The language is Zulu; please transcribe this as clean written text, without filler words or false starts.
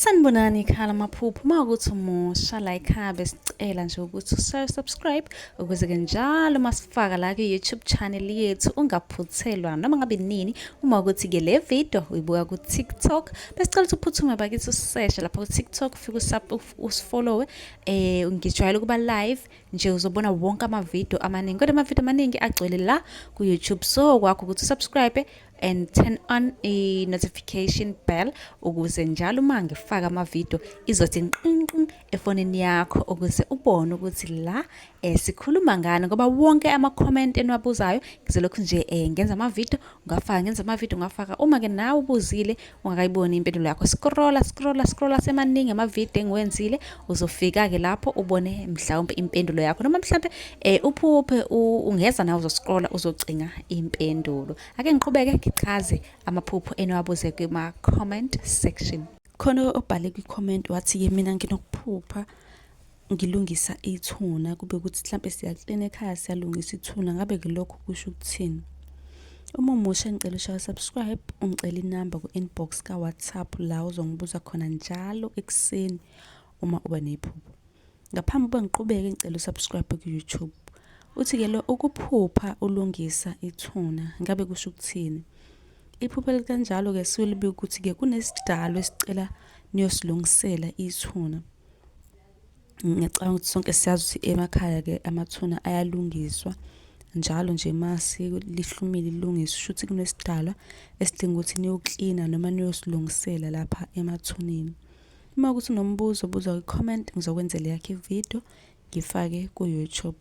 Sanibonani khala maphupho mawukuthi umusha la ekhaya besicela nje ukuthi subscribe ukuze ke njalo masifaka la ku-YouTube channel yethu ungaphuthelwa noma ngabe nini. Uma ukuthi ke le video uyibuka ku TikTok besicela ukuthi uphuthume bakithi useshe lapha ku TikTok ufike usifollowe ngijwayele ukuba live nje uzobona wonke ama-video amaningi kodwa ama-video amaningi agcwele la ku YouTube, so kwakho ukuthi subscribe and turn on a notification bell ukuze njalo uma ngifaka ama-video izothi nqinqi efonini yakho ukuze ubone ukuthi la sikhuluma ngani, ngoba wonke ama-comment eniwabuzayo ngizolokhu nje ngenza ama-video ungafaka uma ke nawe ubuzile ungakayiboni impendulo yakho scrolla semaningi ama-video engiwenzile uzofika ke lapho ubone mhlawumbe impendulo yakho noma mhlawumbe uphuphe ungeza nawe uzoscrolla uzocinga impendulo. Ake ngiqhubeke ngichaze amaphupho eniwabuze kuma-comment section. Khona obhale kwi-comment wathi-ke mina nginokuphupha ngilungisa ithuna, kube ukuthi mhlampe siyaklina ekhaya siyalungisa ithuna, ngabe ke lokho kusho ukuthini? Uma umusha ngicela ushaya subscribe, ungicela inamba ku-inbox ka-WhatsApp la uzongibuza khona njalo ekuseni uma uba nephupho. Ngaphambi kokuba ngiqhubeke ngicela usubscribe ku-YouTube. Uthi-ke lo ukuphupha ulungisa ithuna ngabe kusho ukuthini? Iphupho elikanjalo-ke silibi ukuthi-ke kunesidalo esicela niyosilungisela ithuna. Ngiyacabanga ukuthi sonke siyazi ukuthi emakhaya-ke amathuna ayalungiswa njalo nje masi lihlumile lilungiswa, shuthi kunesidalwa esidinga ukuthi niyoklina noma niyosilungisela lapha emathuneni. Uma ukuthi unombuzo buza kwi-comment ngizokwenzela yakho ivideo ngifake ku-YouTube.